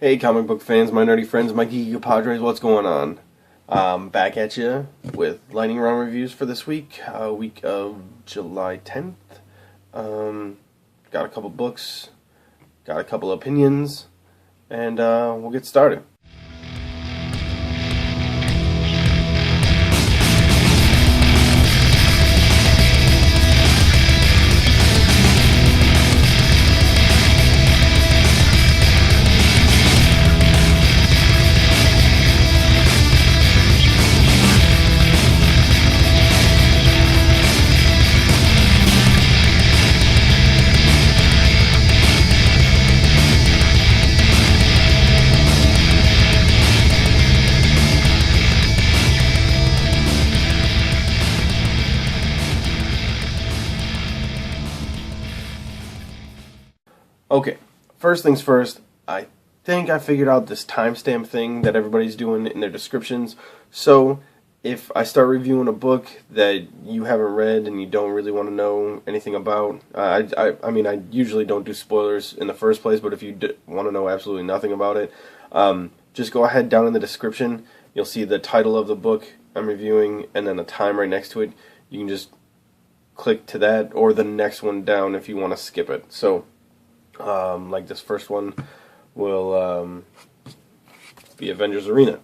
Hey comic book fans, my nerdy friends, my geeky padres, what's going on? Back at you with lightning round reviews for this week, week of July 10th. Got a couple books, got a couple opinions, and we'll get started. Okay, first things first, I think I figured out this timestamp thing that everybody's doing in their descriptions. So, if I start reviewing a book that you haven't read and you don't really want to know anything about, I mean, I usually don't do spoilers in the first place, but if you want to know absolutely nothing about it, just go ahead down in the description. You'll see the title of the book I'm reviewing and then the time right next to it. You can just click to that or the next one down if you want to skip it. So, like this first one will be Avengers Arena,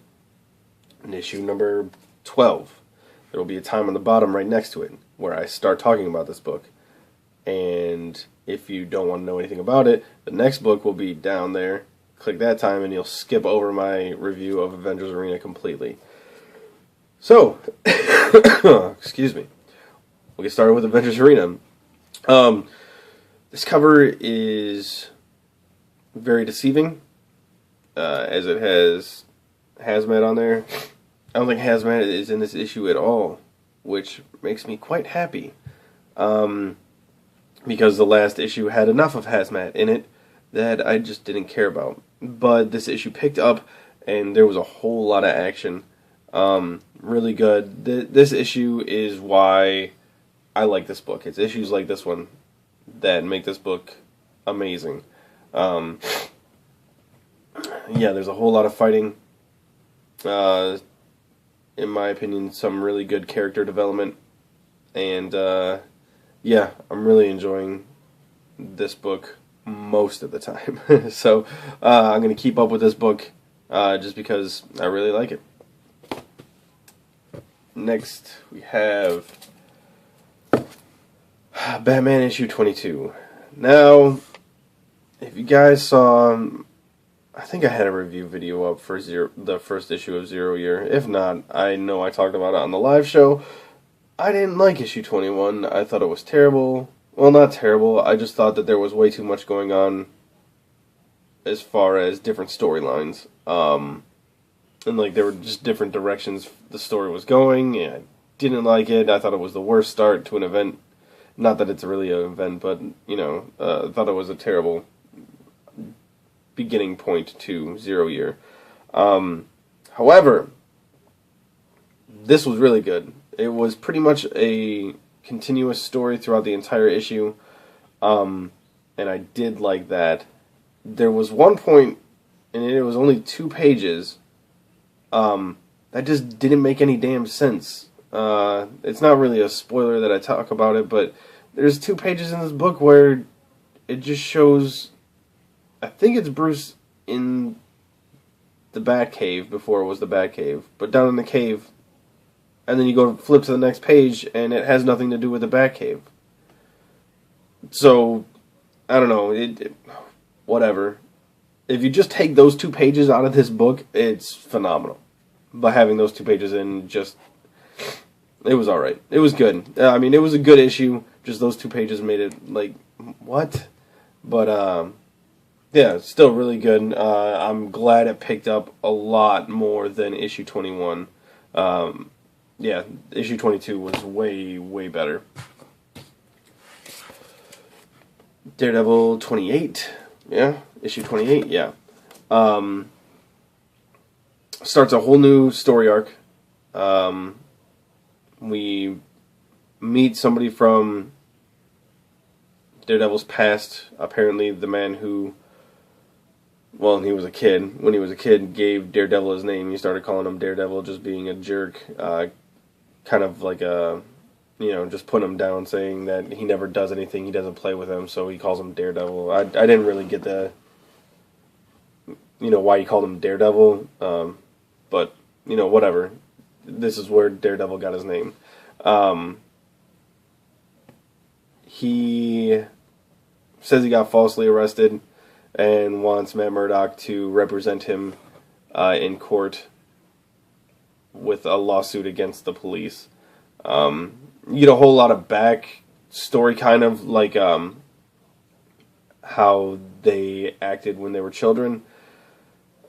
in issue number 12. There will be a time on the bottom right next to it where I start talking about this book. And if you don't want to know anything about it, the next book will be down there. Click that time and you'll skip over my review of Avengers Arena completely. So, excuse me. We'll get started with Avengers Arena. This cover is very deceiving, as it has Hazmat on there. I don't think Hazmat is in this issue at all, which makes me quite happy, because the last issue had enough of Hazmat in it that I just didn't care about. But this issue picked up, and there was a whole lot of action. Really good. This issue is why I like this book. It's issues like this one that make this book amazing. Yeah, there's a whole lot of fighting. In my opinion, some really good character development. And, yeah, I'm really enjoying this book most of the time. So, I'm going to keep up with this book, just because I really like it. Next, we have Batman issue 22. Now, if you guys saw, I think I had a review video up for the first issue of Zero Year. If not, I know I talked about it on the live show. I didn't like issue 21. I thought it was terrible. Well, not terrible. I just thought that there was way too much going on as far as different storylines. And like there were just different directions the story was going. And I didn't like it. I thought it was the worst start to an event. Not that it's really an event, but, you know, I thought it was a terrible beginning point to Zero Year. However, this was really good. It was pretty much a continuous story throughout the entire issue, and I did like that. There was one point, and it was only 2 pages, that just didn't make any damn sense. It's not really a spoiler that I talk about it, but there's 2 pages in this book where it just shows, I think it's Bruce in the Batcave before it was the Batcave, but down in the cave, and then you go flip to the next page and it has nothing to do with the Batcave. So, I don't know, whatever. If you just take those 2 pages out of this book, it's phenomenal. But having those 2 pages in just... It was alright. It was good. I mean, it was a good issue. Just those 2 pages made it, like, what? But, yeah, still really good. I'm glad it picked up a lot more than issue 21. Yeah, issue 22 was way, way better. DareDevil 28. Yeah, issue 28, yeah. Starts a whole new story arc. We meet somebody from Daredevil's past, apparently the man who well, and he was a kid. When he was a kid, gave Daredevil his name. He started calling him Daredevil, just being a jerk, kind of like a, just putting him down, saying that he never does anything, he doesn't play with him, so he calls him Daredevil. I didn't really get the, why he called him Daredevil, but, whatever. This is where Daredevil got his name. He says he got falsely arrested and wants Matt Murdock to represent him in court with a lawsuit against the police. You get a whole lot of back story, kind of like how they acted when they were children.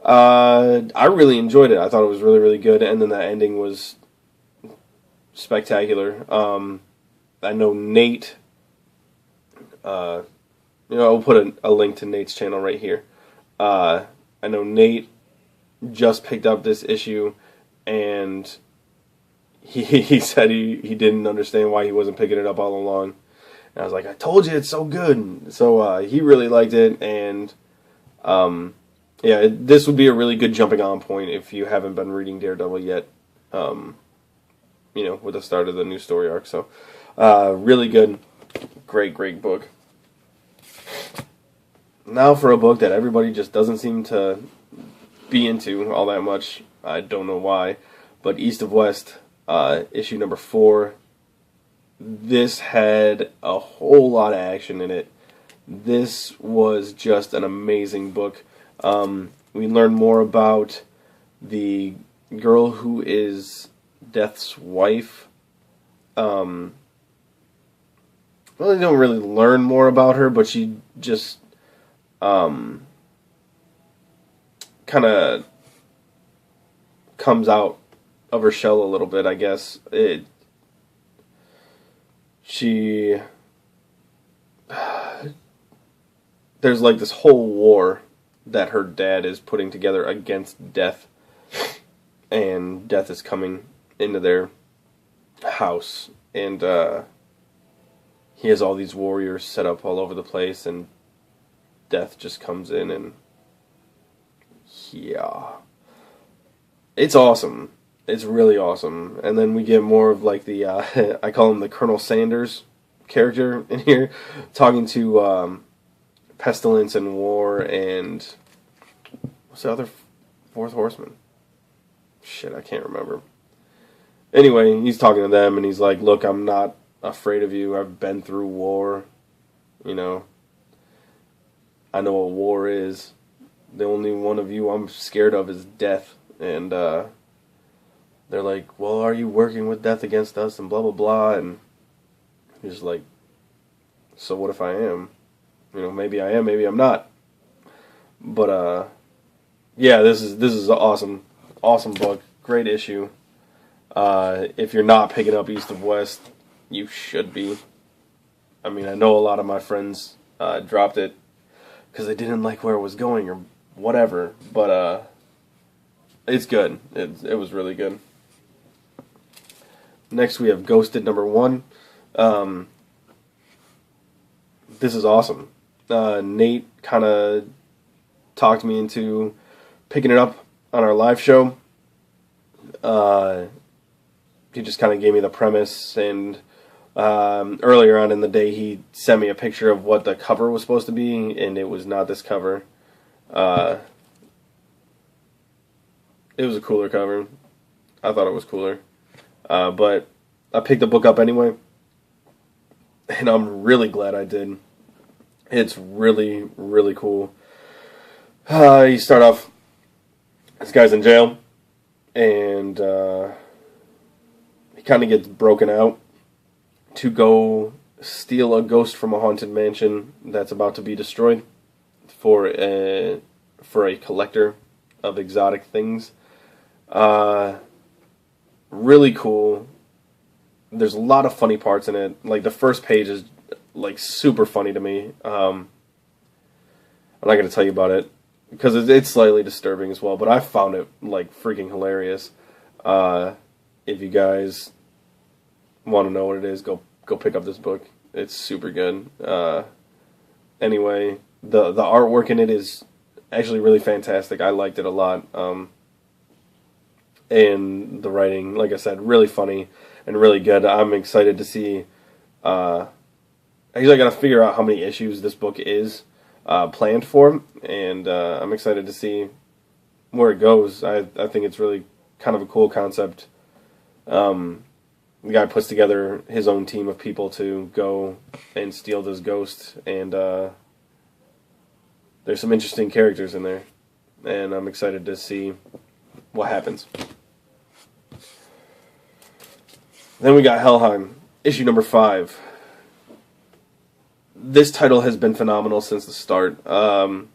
I really enjoyed it. I thought it was really, really good, and then the ending was spectacular. I know Nate. I'll put a link to Nate's channel right here. I know Nate just picked up this issue, and he said he didn't understand why he wasn't picking it up all along. And I was like, I told you, it's so good. So he really liked it, and this would be a really good jumping on point if you haven't been reading Daredevil yet, with the start of the new story arc. So really good, great book. Now for a book that everybody just doesn't seem to be into all that much. I don't know why, but East of West, issue number 4. This had a whole lot of action in it. This was just an amazing book. We learn more about the girl who is Death's wife. Well, you don't really learn more about her, but she just kind of comes out of her shell a little bit, I guess. There's like this whole war that her dad is putting together against Death, and Death is coming into their house, and he has all these warriors set up all over the place, and Death just comes in, and yeah, it's awesome. It's really awesome. And then we get more of like the I call him the Colonel Sanders character in here, talking to Pestilence and War and what's the other fourth horseman? Shit, I can't remember. Anyway, he's talking to them, and he's like, look, I'm not afraid of you. I've been through war. I know what war is. The only one of you I'm scared of is Death. And they're like, well, are you working with Death against us? And blah, blah, blah. And he's like, so what if I am? Maybe I am, maybe I'm not. But, yeah, this is an awesome book. Great issue. If you're not picking up East of West, you should be. I mean, I know a lot of my friends dropped it because they didn't like where it was going or whatever, but it's good. It was really good. Next we have Ghosted number 1. This is awesome. Nate kind of talked me into picking it up on our live show. He just kind of gave me the premise, and earlier on in the day he sent me a picture of what the cover was supposed to be, and it was not this cover. It was a cooler cover. I thought it was cooler. But I picked the book up anyway, and I'm really glad I did. It's really, really cool. You start off, this guy's in jail, and he kind of gets broken out to go steal a ghost from a haunted mansion that's about to be destroyed for a collector of exotic things. Really cool. There's a lot of funny parts in it. Like, the first page is like super funny to me. I'm not going to tell you about it because it's slightly disturbing as well, but I found it like freaking hilarious. If you guys want to know what it is, go pick up this book. It's super good. Anyway, the artwork in it is actually really fantastic. I liked it a lot. And the writing, like I said, really funny and really good. I'm excited to see. Actually, I got to figure out how many issues this book is planned for, and I'm excited to see where it goes. I think it's really kind of a cool concept. The guy puts together his own team of people to go and steal this ghost, and there's some interesting characters in there, and I'm excited to see what happens. Then we got Helheim, issue number 5. This title has been phenomenal since the start. I'm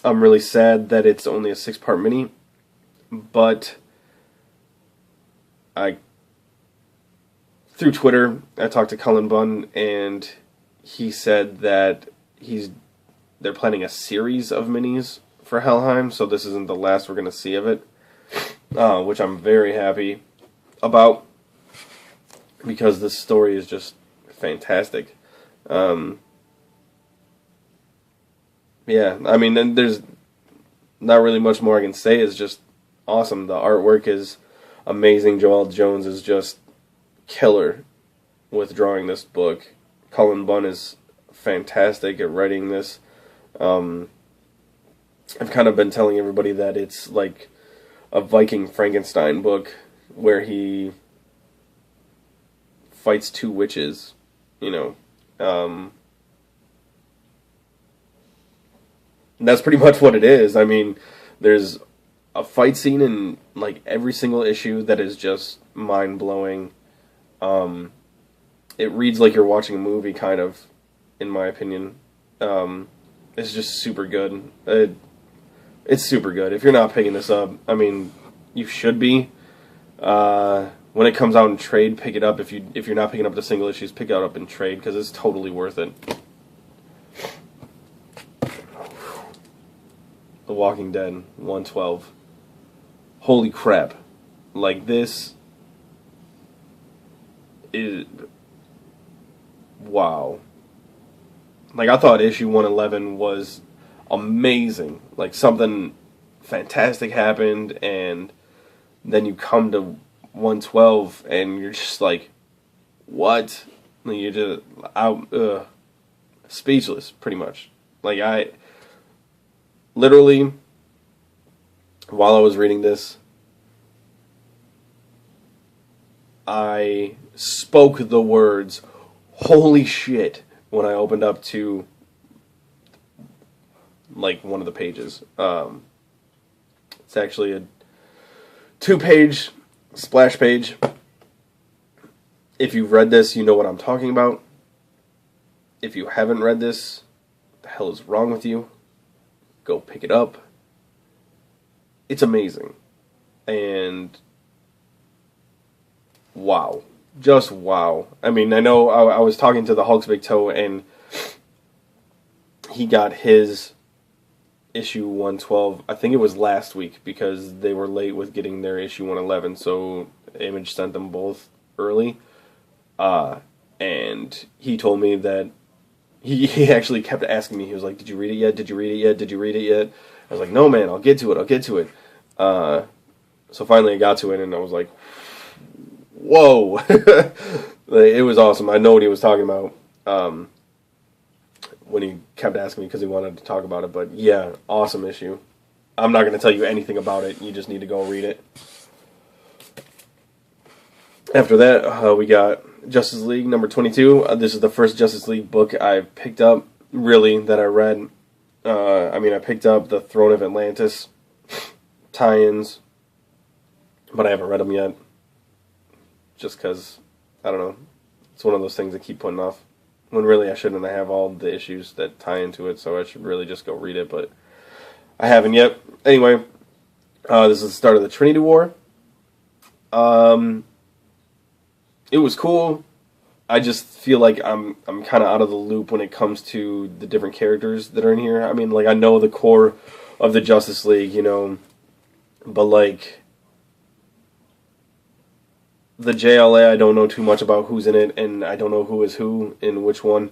really sad that it's only a 6-part mini, but through Twitter, I talked to Cullen Bunn, and he said that they're planning a series of minis for Helheim, so this isn't the last we're going to see of it, which I'm very happy about, because this story is just fantastic. Yeah, I mean, and there's not really much more I can say. It's just awesome. The artwork is amazing. Joel Jones is just killer with drawing this book. Cullen Bunn is fantastic at writing this. I've kind of been telling everybody that it's like a Viking Frankenstein book where he fights 2 witches, you know. And that's pretty much what it is. I mean, there's a fight scene in like every single issue that is just mind-blowing. It reads like you're watching a movie, kind of, in my opinion. It's just super good. It's super good. If you're not picking this up, I mean, you should be. When it comes out in trade, pick it up. If you're not picking up the single issues, pick it up in trade, because it's totally worth it. The Walking Dead 112. Holy crap! Like, this is wow. Like, I thought issue 111 was amazing. Like, something fantastic happened, and then you come to 112, and you're just like, what? Like, you're just out, speechless, pretty much. Like, I literally, while I was reading this, I spoke the words, holy shit, when I opened up to, like, one of the pages. It's actually a 2-page splash page. If you've read this, you know what I'm talking about. If you haven't read this, what the hell is wrong with you? Go pick it up. It's amazing. And wow. Just wow. I mean, I know I was talking to the Hulk's Big Toe, and he got his issue 112, I think it was last week, because they were late with getting their issue 111, so Image sent them both early. And he told me that he actually kept asking me, he was like, did you read it yet? Did you read it yet? Did you read it yet? I was like, no, man, I'll get to it. So finally I got to it, and I was like, whoa. It was awesome. I know what he was talking about when he kept asking me, because he wanted to talk about it. But yeah, awesome issue. I'm not going to tell you anything about it. You just need to go read it. After that, we got Justice League number 22. This is the first Justice League book I've picked up, really, that I read. I picked up the Throne of Atlantis tie-ins, but I haven't read them yet. Just because, I don't know, it's one of those things I keep putting off. When really I shouldn't. I have all the issues that tie into it, so I should really just go read it, but I haven't yet. Anyway, this is the start of the Trinity War. It was cool. I just feel like I'm kind of out of the loop when it comes to the different characters that are in here. I mean, like, I know the core of the Justice League, you know, but, like, the JLA, I don't know too much about who's in it, and I don't know who is who in which one.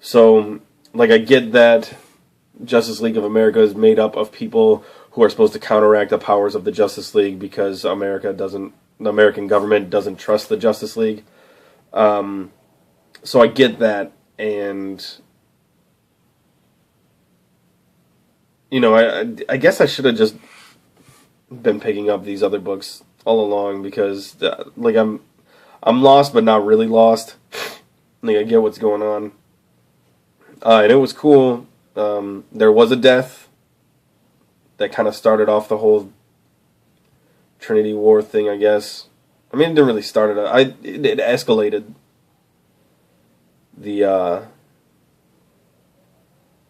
So, like, I get that Justice League of America is made up of people who are supposed to counteract the powers of the Justice League because the American government doesn't trust the Justice League. So I get that, and I guess I should have just been picking up these other books all along because I'm lost but not really lost. I get what's going on. And it was cool. There was a death that kind of started off the whole Trinity War thing, I guess. I mean, it didn't really start it. It escalated. It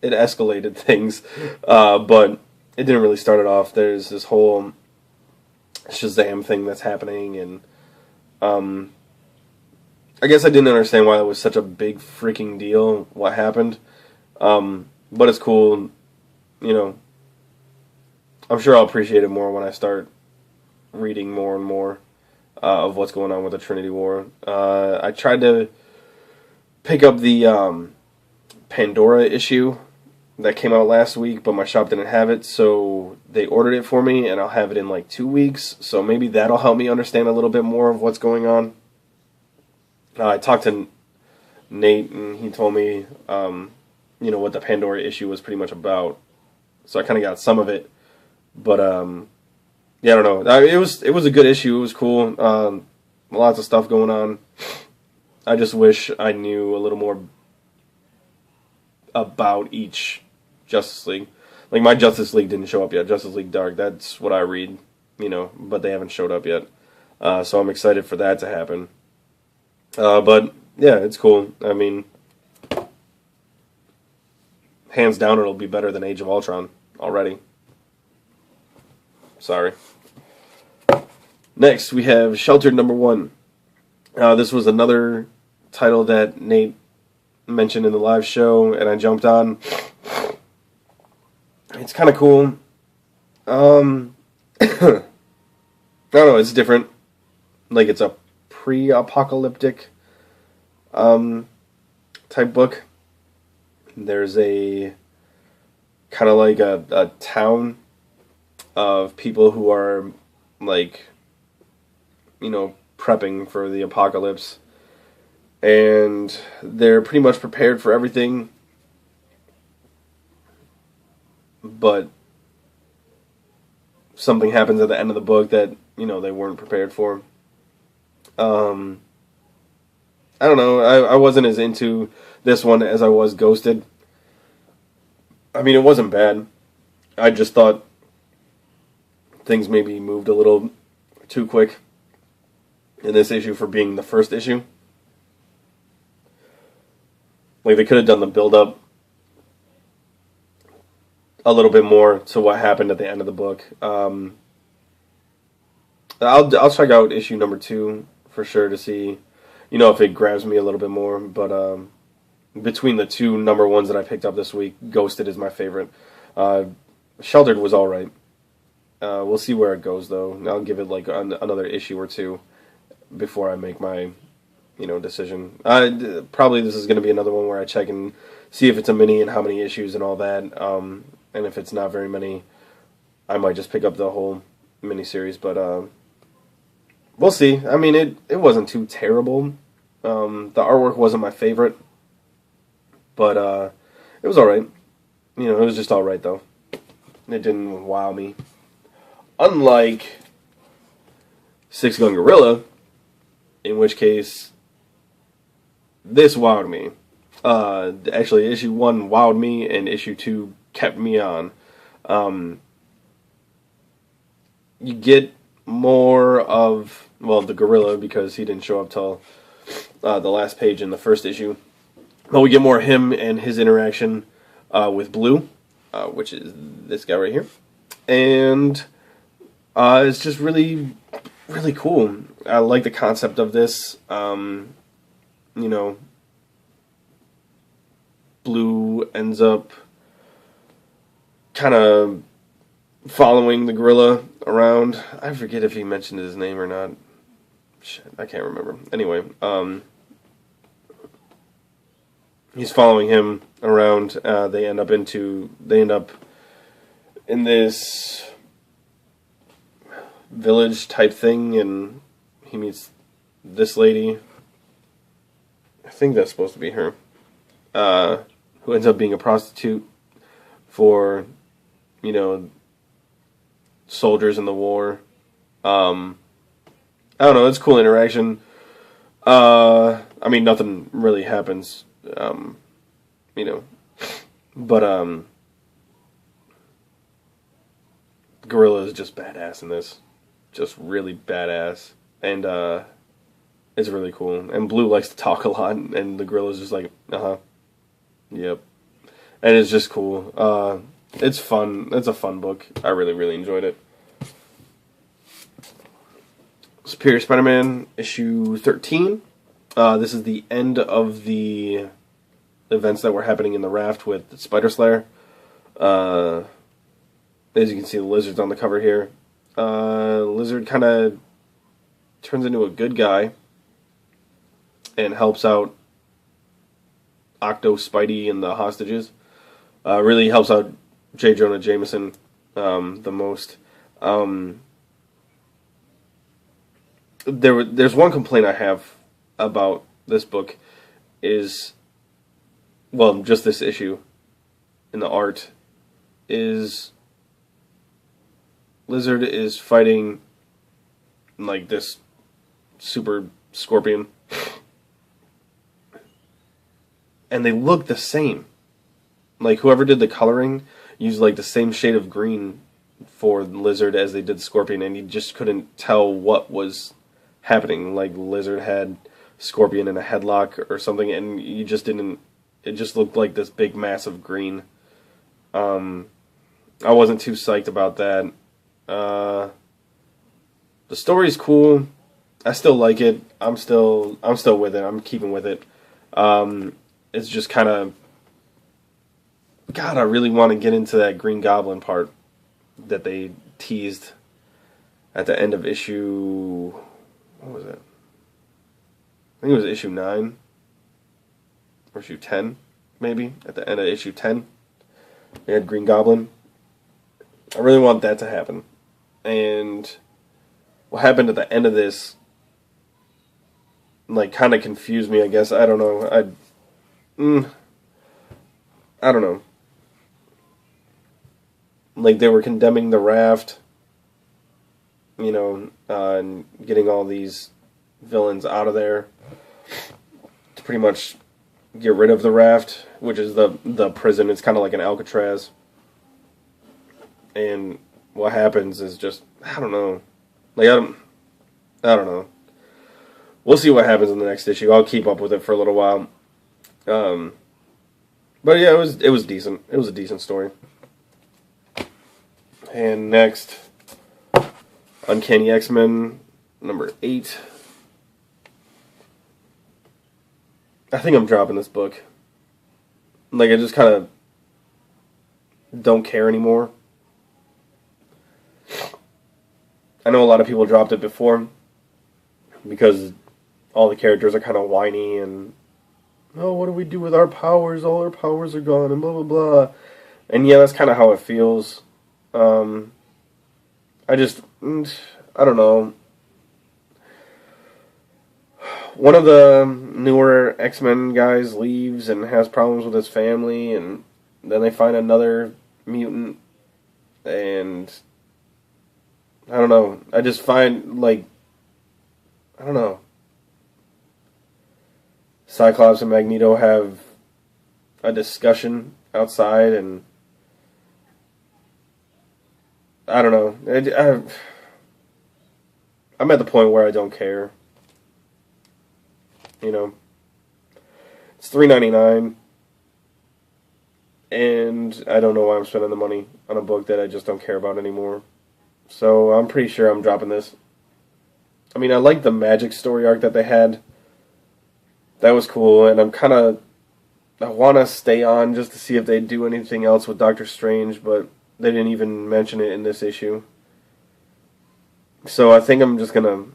escalated things, but it didn't really start it off. There's this whole Shazam thing that's happening, and I guess I didn't understand why it was such a big freaking deal, what happened. But it's cool, I'm sure I'll appreciate it more when I start reading more and more of what's going on with the Trinity War. I tried to pick up the Pandora issue that came out last week, but my shop didn't have it, so they ordered it for me, and I'll have it in like 2 weeks, so maybe that'll help me understand a little bit more of what's going on. I talked to Nate, and he told me, what the Pandora issue was pretty much about, so I kind of got some of it, but, yeah, I don't know. It was a good issue. It was cool. Lots of stuff going on. I just wish I knew a little more about each Justice League. Like, my Justice League didn't show up yet. Justice League Dark, that's what I read, but they haven't showed up yet. So I'm excited for that to happen. But, yeah, it's cool. I mean, hands down, it'll be better than Age of Ultron already. Sorry. Next, we have Sheltered #1. This was another title that Nate mentioned in the live show, and I jumped on. It's kind of cool. I don't know, it's different. Like, it's a pre-apocalyptic type book. There's a kind of like a town of people who are like, prepping for the apocalypse, and they're pretty much prepared for everything, but something happens at the end of the book that they weren't prepared for. I don't know, I wasn't as into this one as I was Ghosted. I mean, it wasn't bad. I just thought things maybe moved a little too quick in this issue for being the first issue. Like, they could have done the build-up a little bit more to what happened at the end of the book. I'll check out issue #2 for sure to see, if it grabs me a little bit more. But between the two #1s that I picked up this week, Ghosted is my favorite. Sheltered was alright. We'll see where it goes, though. I'll give it like another issue or two before I make my, decision. Probably this is going to be another one where I check and see if it's a mini and how many issues and all that. And if it's not very many, I might just pick up the whole miniseries. But we'll see. I mean, it wasn't too terrible. The artwork wasn't my favorite, but it was alright. It was just alright, though. It didn't wow me. Unlike Six Gun Gorilla, in which case this wowed me. Actually, issue 1 wowed me, and issue 2 kept me on. You get more of, the gorilla, because he didn't show up till the last page in the first issue. But we get more of him and his interaction with Blue, which is this guy right here. And it's just really, really cool. I like the concept of this. Blue ends up kind of following the gorilla around. I forget if he mentioned his name or not. Shit, I can't remember. Anyway, he's following him around. They end up in this village type thing, and he meets this lady. I think that's supposed to be her, who ends up being a prostitute for, you know, soldiers in the war. I don't know, it's cool interaction. I mean, nothing really happens, you know, but, Gorilla is just badass in this. Just really badass. And, it's really cool. And Blue likes to talk a lot, and the Gorilla's just like, yep. And it's just cool. It's fun. It's a fun book. I really, really enjoyed it. Superior Spider-Man, issue 13. This is the end of the events that were happening in the raft with Spider Slayer. As you can see, the Lizard's on the cover here. Lizard kind of turns into a good guy and helps out Octo, Spidey, and the hostages. Really helps out J. Jonah Jameson the most. There's one complaint I have about this book is, well, just this issue in the art, is Lizard is fighting like this super scorpion, and they look the same. Like, whoever did the coloring used like the same shade of green for Lizard as they did Scorpion, and you just couldn't tell what was happening. Like, Lizard had Scorpion in a headlock or something, and you just didn't. It just looked like this big mass of green. I wasn't too psyched about that. The story's cool. I still like it. I'm still with it. I'm keeping with it. It's just kind of, God, I really want to get into that Green Goblin part that they teased at the end of issue. What was it? I think it was issue 9 or issue 10, maybe at the end of issue 10. They had Green Goblin. I really want that to happen. And what happened at the end of this, like, kind of confused me, I guess. I don't know. I don't know. Like, they were condemning the raft, you know, and getting all these villains out of there to pretty much get rid of the raft, which is the prison. It's kind of like an Alcatraz. And what happens is just, I don't know. Like, I don't know. We'll see what happens in the next issue. I'll keep up with it for a little while. But yeah, it was decent. It was a decent story. And next, Uncanny X-Men number 8. I think I'm dropping this book. Like, I just kind of don't care anymore. I know a lot of people dropped it before because all the characters are kind of whiny and, oh, what do we do with our powers? All our powers are gone and blah, blah, blah. And yeah, that's kind of how it feels. I don't know. One of the newer X-Men guys leaves and has problems with his family, and then they find another mutant, and I don't know. I just find, like, I don't know. Cyclops and Magneto have a discussion outside, and I don't know. I'm at the point where I don't care. You know, it's $3.99, and I don't know why I'm spending the money on a book that I just don't care about anymore. So I'm pretty sure I'm dropping this. I mean, I like the Magic story arc that they had. That was cool, and I want to stay on just to see if they do anything else with Doctor Strange, but they didn't even mention it in this issue. So I think I'm just going to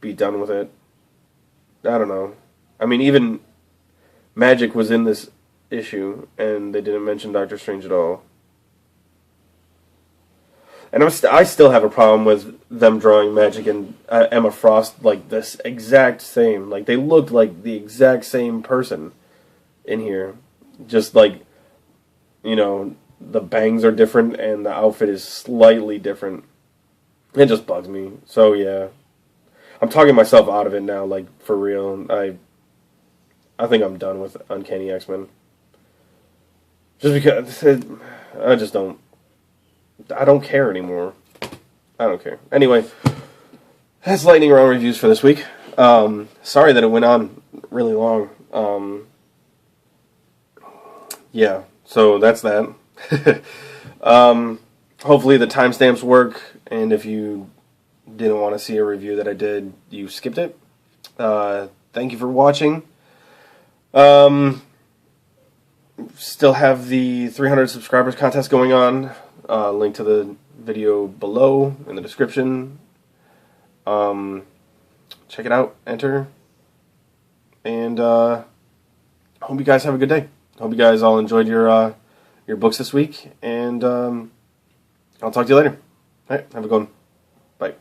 be done with it. I don't know. I mean, even magic was in this issue, and they didn't mention Doctor Strange at all. And I still have a problem with them drawing Magic and Emma Frost like this exact same. Like, they looked like the exact same person in here. Just like, you know, the bangs are different and the outfit is slightly different. It just bugs me. So, yeah. I'm talking myself out of it now, like, for real. I think I'm done with Uncanny X-Men. Just because I just don't. I don't care anymore. I don't care. Anyway, that's lightning round reviews for this week. Sorry that it went on really long. Yeah, so that's that. Hopefully the timestamps work, and if you didn't want to see a review that I did, you skipped it. Thank you for watching. Still have the 300 subscribers contest going on. Link to the video below in the description. Check it out, enter, and hope you guys have a good day. Hope you guys all enjoyed your books this week, and I'll talk to you later. All right, have a good one. Bye.